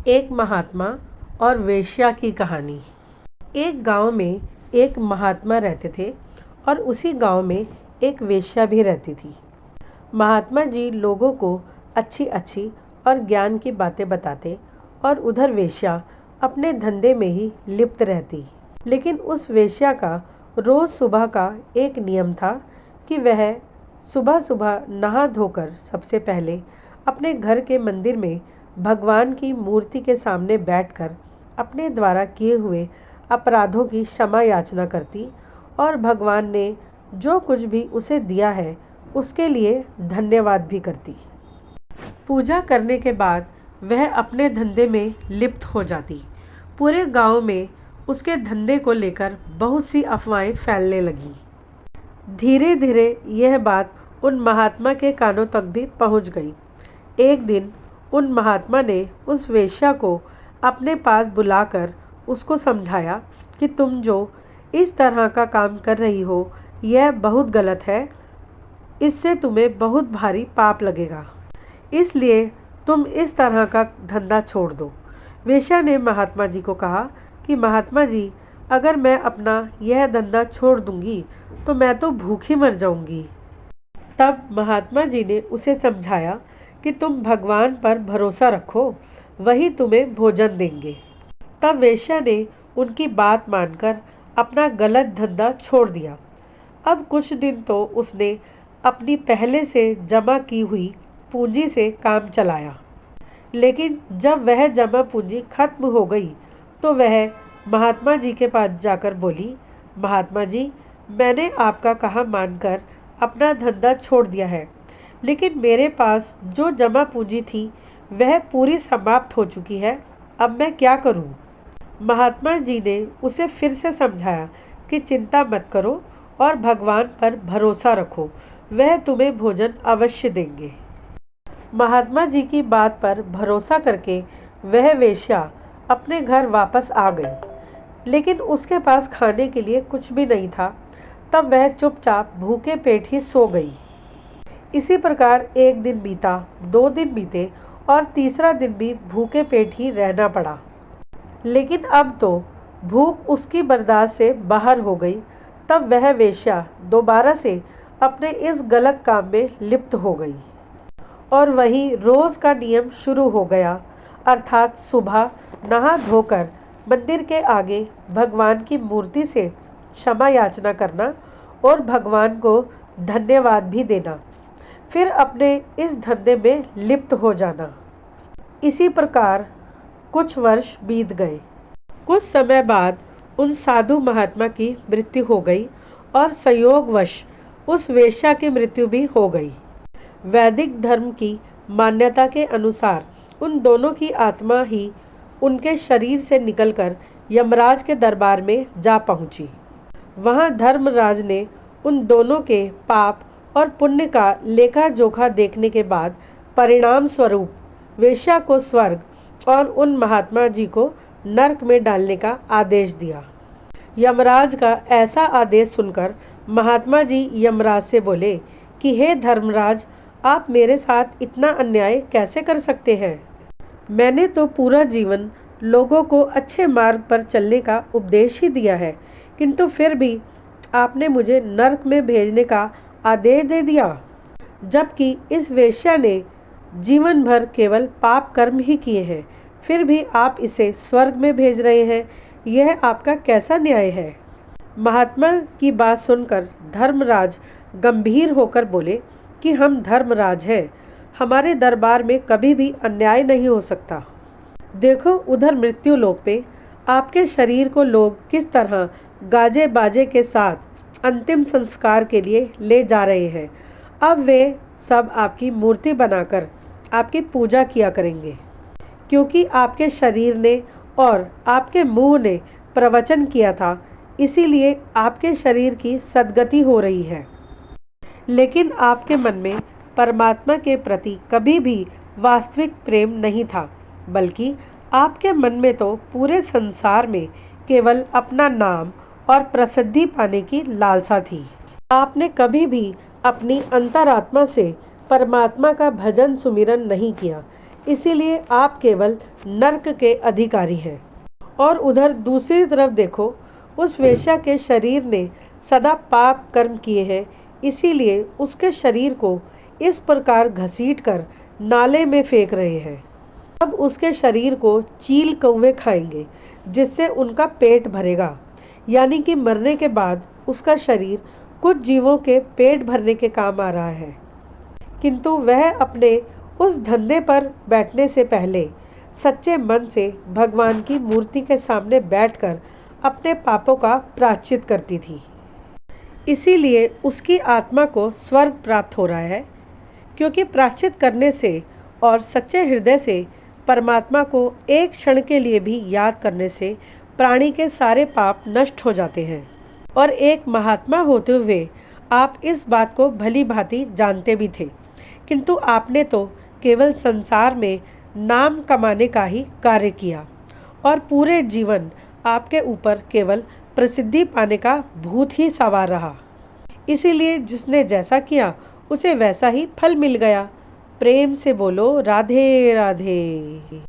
एक महात्मा और वेश्या की कहानी। एक गांव में एक महात्मा रहते थे और उसी गांव में एक वेश्या भी रहती थी। महात्मा जी लोगों को अच्छी अच्छी और ज्ञान की बातें बताते और उधर वेश्या अपने धंधे में ही लिप्त रहती। लेकिन उस वेश्या का रोज़ सुबह का एक नियम था कि वह सुबह सुबह नहा धोकर सबसे पहले अपने घर के मंदिर में भगवान की मूर्ति के सामने बैठकर अपने द्वारा किए हुए अपराधों की क्षमा याचना करती और भगवान ने जो कुछ भी उसे दिया है उसके लिए धन्यवाद भी करती। पूजा करने के बाद वह अपने धंधे में लिप्त हो जाती। पूरे गांव में उसके धंधे को लेकर बहुत सी अफवाहें फैलने लगीं। धीरे धीरे यह बात उन महात्मा के कानों तक भी पहुंच गई। एक दिन उन महात्मा ने उस वेश्या को अपने पास बुलाकर उसको समझाया कि तुम जो इस तरह का काम कर रही हो यह बहुत गलत है, इससे तुम्हें बहुत भारी पाप लगेगा, इसलिए तुम इस तरह का धंधा छोड़ दो। वेश्या ने महात्मा जी को कहा कि महात्मा जी, अगर मैं अपना यह धंधा छोड़ दूंगी तो मैं तो भूखी मर जाऊंगी। तब महात्मा जी ने उसे समझाया कि तुम भगवान पर भरोसा रखो, वही तुम्हें भोजन देंगे। तब वेश्या ने उनकी बात मानकर अपना गलत धंधा छोड़ दिया। अब कुछ दिन तो उसने अपनी पहले से जमा की हुई पूंजी से काम चलाया, लेकिन जब वह जमा पूंजी खत्म हो गई तो वह महात्मा जी के पास जाकर बोली, महात्मा जी, मैंने आपका कहा मानकर अपना धंधा छोड़ दिया है, लेकिन मेरे पास जो जमा पूंजी थी वह पूरी समाप्त हो चुकी है, अब मैं क्या करूं? महात्मा जी ने उसे फिर से समझाया कि चिंता मत करो और भगवान पर भरोसा रखो, वह तुम्हें भोजन अवश्य देंगे। महात्मा जी की बात पर भरोसा करके वह वेश्या अपने घर वापस आ गई, लेकिन उसके पास खाने के लिए कुछ भी नहीं था। तब वह चुपचाप भूखे पेट ही सो गई। इसी प्रकार एक दिन बीता, 2 दिन बीते और तीसरा दिन भी भूखे पेट ही रहना पड़ा। लेकिन अब तो भूख उसकी बर्दाश्त से बाहर हो गई। तब वह वेश्या दोबारा से अपने इस गलत काम में लिप्त हो गई और वही रोज़ का नियम शुरू हो गया, अर्थात सुबह नहा धोकर मंदिर के आगे भगवान की मूर्ति से क्षमा याचना करना और भगवान को धन्यवाद भी देना, फिर अपने इस धंधे में लिप्त हो जाना। इसी प्रकार कुछ वर्ष बीत गए। कुछ समय बाद उन साधु महात्मा की मृत्यु हो गई और संयोगवश उस वेश्या की मृत्यु भी हो गई। वैदिक धर्म की मान्यता के अनुसार उन दोनों की आत्मा ही उनके शरीर से निकलकर यमराज के दरबार में जा पहुंची। वहां धर्मराज ने उन दोनों के पाप और पुण्य का लेखा जोखा देखने के बाद परिणाम स्वरूप वेश्या को स्वर्ग और उन महात्मा जी को नरक में डालने का आदेश दिया। यमराज का ऐसा आदेश सुनकर महात्मा जी यमराज से बोले कि हे धर्मराज, आप मेरे साथ इतना अन्याय कैसे कर सकते हैं? मैंने तो पूरा जीवन लोगों को अच्छे मार्ग पर चलने का उपदेश ही दिया है, किंतु फिर भी आपने मुझे नरक में भेजने का आदेश दे दिया, जबकि इस वेश्या ने जीवन भर केवल पाप कर्म ही किए हैं, फिर भी आप इसे स्वर्ग में भेज रहे हैं। यह आपका कैसा न्याय है? महात्मा की बात सुनकर धर्मराज गंभीर होकर बोले कि हम धर्मराज हैं, हमारे दरबार में कभी भी अन्याय नहीं हो सकता। देखो उधर मृत्यु लोक पे आपके शरीर को लोग किस तरह गाजे बाजे के साथ अंतिम संस्कार के लिए ले जा रहे हैं। अब वे सब आपकी मूर्ति बनाकर आपकी पूजा किया करेंगे, क्योंकि आपके शरीर ने और आपके मुंह ने प्रवचन किया था, इसीलिए आपके शरीर की सद्गति हो रही है। लेकिन आपके मन में परमात्मा के प्रति कभी भी वास्तविक प्रेम नहीं था, बल्कि आपके मन में तो पूरे संसार में केवल अपना नाम और प्रसिद्धि पाने की लालसा थी। आपने कभी भी अपनी अंतरात्मा से परमात्मा का भजन सुमिरन नहीं किया, इसीलिए आप केवल नर्क के अधिकारी हैं। और उधर दूसरी तरफ देखो, उस वेश्या के शरीर ने सदा पाप कर्म किए हैं, इसीलिए उसके शरीर को इस प्रकार घसीट कर नाले में फेंक रहे हैं। अब उसके शरीर को चील कौवे खाएंगे, जिससे उनका पेट भरेगा। यानी कि मरने के बाद उसका शरीर कुछ जीवों के पेट भरने के काम आ रहा है, किंतु वह अपने उस धंधे पर बैठने से पहले सच्चे मन से भगवान की मूर्ति के सामने बैठकर अपने पापों का प्रायश्चित करती थी। इसीलिए उसकी आत्मा को स्वर्ग प्राप्त हो रहा है, क्योंकि प्रायश्चित करने से और सच्चे हृदय से परमात्मा को एक क्षण के लिए भी याद करने से प्राणी के सारे पाप नष्ट हो जाते हैं। और एक महात्मा होते हुए आप इस बात को भली भांति जानते भी थे, किंतु आपने तो केवल संसार में नाम कमाने का ही कार्य किया और पूरे जीवन आपके ऊपर केवल प्रसिद्धि पाने का भूत ही सवार रहा। इसीलिए जिसने जैसा किया उसे वैसा ही फल मिल गया। प्रेम से बोलो राधे राधे।